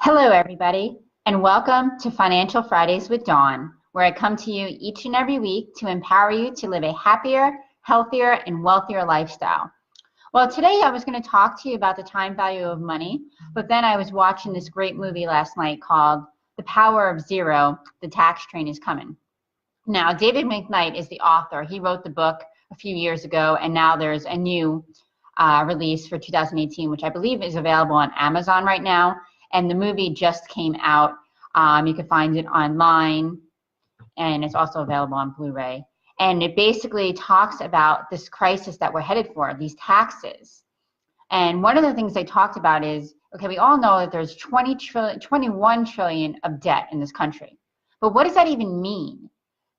Hello, everybody, and welcome to Financial Fridays with Dawn, where I come to you each and every week to empower you to live a happier, healthier, and wealthier lifestyle. Well, today I was going to talk to you about the time value of money, but then I was watching this great movie last night called The Power of Zero, The Tax Train is Coming. Now, David McKnight is the author. He wrote the book a few years ago, and now there's a new release for 2018, which I believe is available on Amazon right now. And the movie just came out. You can find it online, and it's also available on Blu-ray. And it basically talks about this crisis that we're headed for, these taxes. And one of the things they talked about is, okay, we all know that there's 21 trillion of debt in this country. But what does that even mean?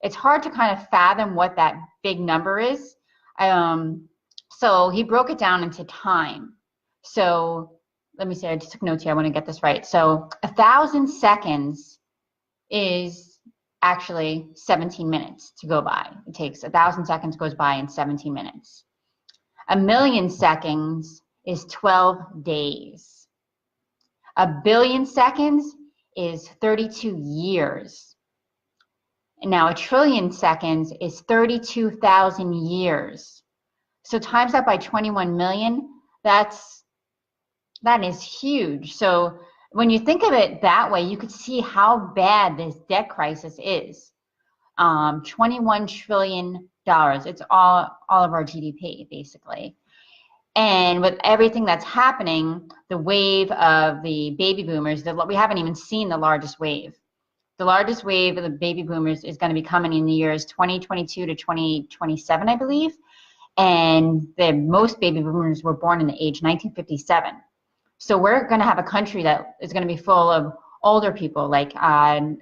It's hard to kind of fathom what that big number is. So he broke it down into time. So let me see, I just took notes here, I want to get this right. So 1,000 seconds is actually 17 minutes to go by. It takes 1,000 seconds goes by in 17 minutes. 1,000,000 seconds is 12 days. 1,000,000,000 seconds is 32 years. And now 1,000,000,000,000 seconds is 32,000 years. So times that by 21 million, that is huge. So when you think of it that way, you could see how bad this debt crisis is. $21 trillion. It's all of our GDP, basically. And with everything that's happening, the wave of the baby boomers, we haven't even seen the largest wave. The largest wave of the baby boomers is going to be coming in the years 2022 to 2027, I believe. And the most baby boomers were born in the age 1957. So we're going to have a country that is going to be full of older people. Like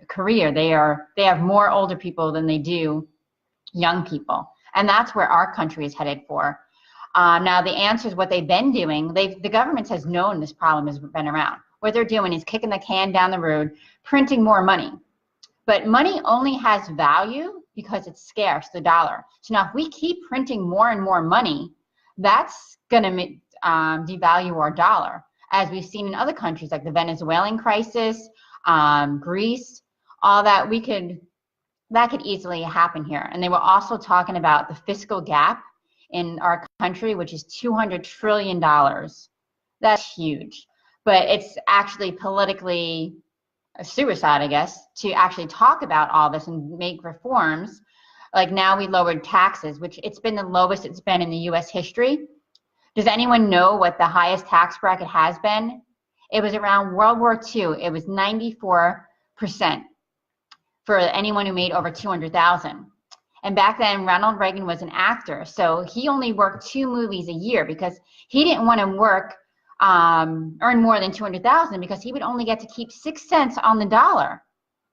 Korea, they have more older people than they do young people, and that's where our country is headed for. Now the answer is what they've been doing. The government has known this problem has been around. What they're doing is kicking the can down the road, printing more money. But money only has value because it's scarce, the dollar. So now if we keep printing more and more money, that's going to devalue our dollar, as we've seen in other countries like the Venezuelan crisis, Greece, all that. That could easily happen here. And they were also talking about the fiscal gap in our country, which is $200 trillion. That's huge. But it's actually politically a suicide, I guess, to actually talk about all this and make reforms. Like now we lowered taxes, which it's been the lowest it's been in the US history. Does anyone know what the highest tax bracket has been? It was around World War II. It was 94% for anyone who made over 200,000. And back then, Ronald Reagan was an actor, so he only worked 2 movies a year because he didn't want to earn more than 200,000 because he would only get to keep 6 cents on the dollar.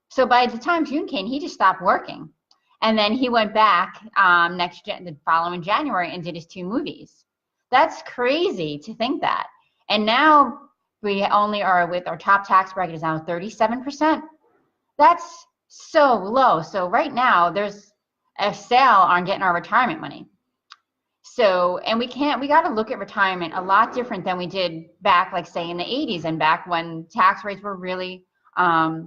So by the time June came, he just stopped working. And then he went back the following January and did his 2 movies. That's crazy to think that. And now we only are with our top tax bracket is now 37%. That's so low. So right now there's a sale on getting our retirement money. So, and we got to look at retirement a lot different than we did back, like say in the 80s and back when tax rates were really a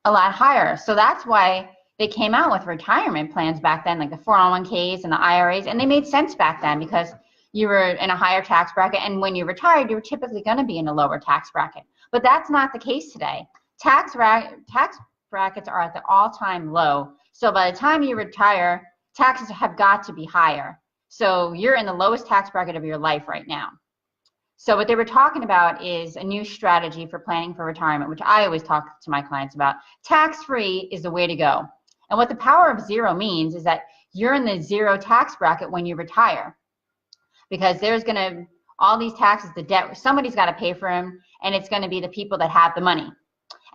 lot higher. So that's why they came out with retirement plans back then, like the 401ks and the IRAs, and they made sense back then because you were in a higher tax bracket, and when you retired, you were typically going to be in a lower tax bracket. But that's not the case today. Tax brackets are at the all-time low. So by the time you retire, taxes have got to be higher. So you're in the lowest tax bracket of your life right now. So what they were talking about is a new strategy for planning for retirement, which I always talk to my clients about. Tax-free is the way to go. And what the power of zero means is that you're in the zero tax bracket when you retire. Because there's going to, all these taxes, the debt, somebody's got to pay for them, and it's going to be the people that have the money.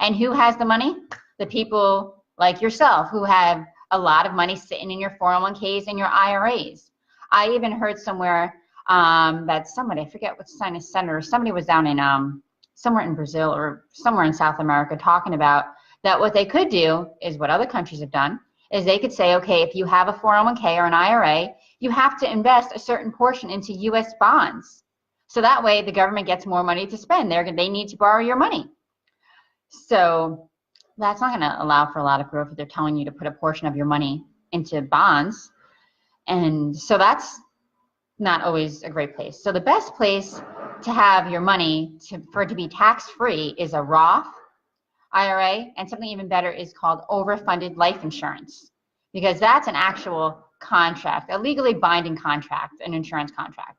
And who has the money? The people like yourself who have a lot of money sitting in your 401ks and your IRAs. I even heard somewhere that somebody, I forget what senator, somebody was down in somewhere in Brazil or somewhere in South America talking about that what they could do is what other countries have done, is they could say, okay, if you have a 401k or an IRA, you have to invest a certain portion into U.S. bonds. So that way the government gets more money to spend. They need to borrow your money. So that's not going to allow for a lot of growth if they're telling you to put a portion of your money into bonds. And so that's not always a great place. So the best place to have your money for it to be tax-free is a Roth IRA, and something even better is called overfunded life insurance, because that's an actual contract, a legally binding contract, an insurance contract.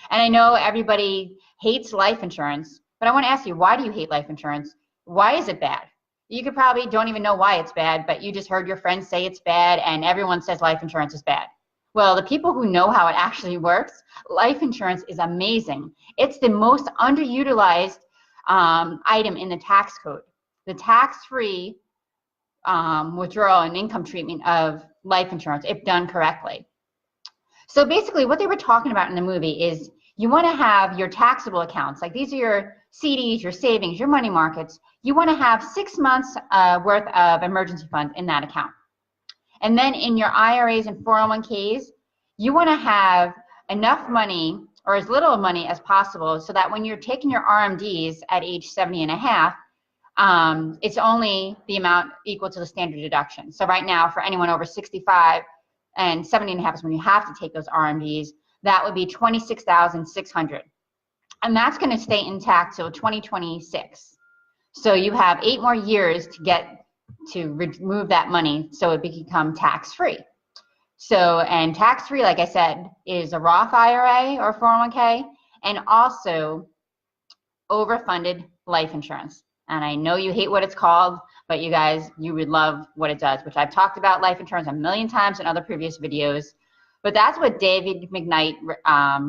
And I know everybody hates life insurance, but I want to ask you, why do you hate life insurance? Why is it bad? You could probably don't even know why it's bad, but you just heard your friends say it's bad, and everyone says life insurance is bad. Well, the people who know how it actually works, life insurance is amazing. It's the most underutilized item in the tax code. The tax-free withdrawal and income treatment of life insurance, if done correctly. So basically what they were talking about in the movie is you want to have your taxable accounts, like these are your CDs, your savings, your money markets. You want to have 6 months worth of emergency funds in that account. And then in your IRAs and 401ks, you want to have enough money or as little money as possible so that when you're taking your RMDs at age 70 and a half, it's only the amount equal to the standard deduction. So right now, for anyone over 65 and 70 and a half is when you have to take those RMDs, that would be $26,600. And that's going to stay intact till 2026. So you have 8 more years to get to remove that money so it become tax-free. So, and tax-free, like I said, is a Roth IRA or 401k, and also overfunded life insurance. And I know you hate what it's called, but you guys, you would love what it does, which I've talked about life insurance a million times in other previous videos. But that's what David McKnight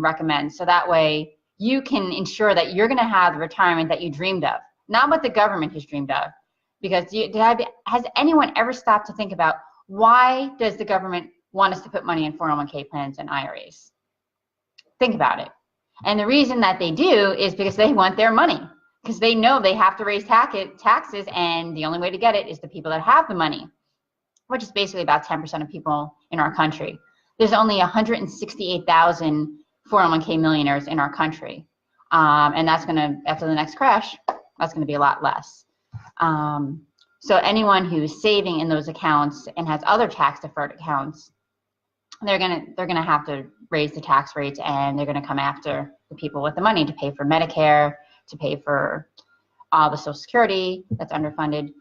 recommends. So that way you can ensure that you're going to have the retirement that you dreamed of, not what the government has dreamed of. Because has anyone ever stopped to think about why does the government want us to put money in 401k plans and IRAs? Think about it. And the reason that they do is because they want their money, because they know they have to raise taxes, and the only way to get it is the people that have the money, which is basically about 10% of people in our country. There's only 168,000 401k millionaires in our country. And that's going to, after the next crash, that's going to be a lot less. So anyone who's saving in those accounts and has other tax deferred accounts, they're gonna have to raise the tax rates, and they're gonna come after the people with the money to pay for Medicare, to pay for all the Social Security that's underfunded.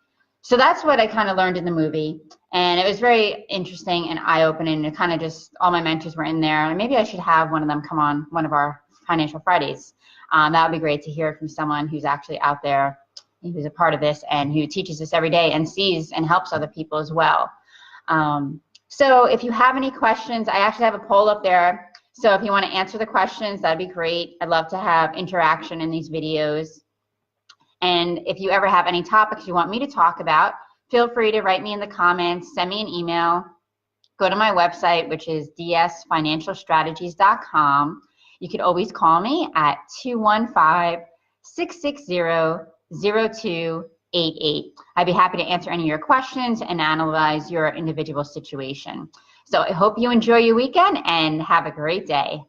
So that's what I kind of learned in the movie, and it was very interesting and eye-opening. And kind of just all my mentors were in there, and maybe I should have one of them come on one of our Financial Fridays. That would be great to hear from someone who's actually out there, who's a part of this, and who teaches this every day and sees and helps other people as well. So if you have any questions, I actually have a poll up there. So if you want to answer the questions, that'd be great. I'd love to have interaction in these videos. And if you ever have any topics you want me to talk about, feel free to write me in the comments, send me an email, go to my website, which is dsfinancialstrategies.com. You could always call me at 215-660-0288. I'd be happy to answer any of your questions and analyze your individual situation. So I hope you enjoy your weekend and have a great day.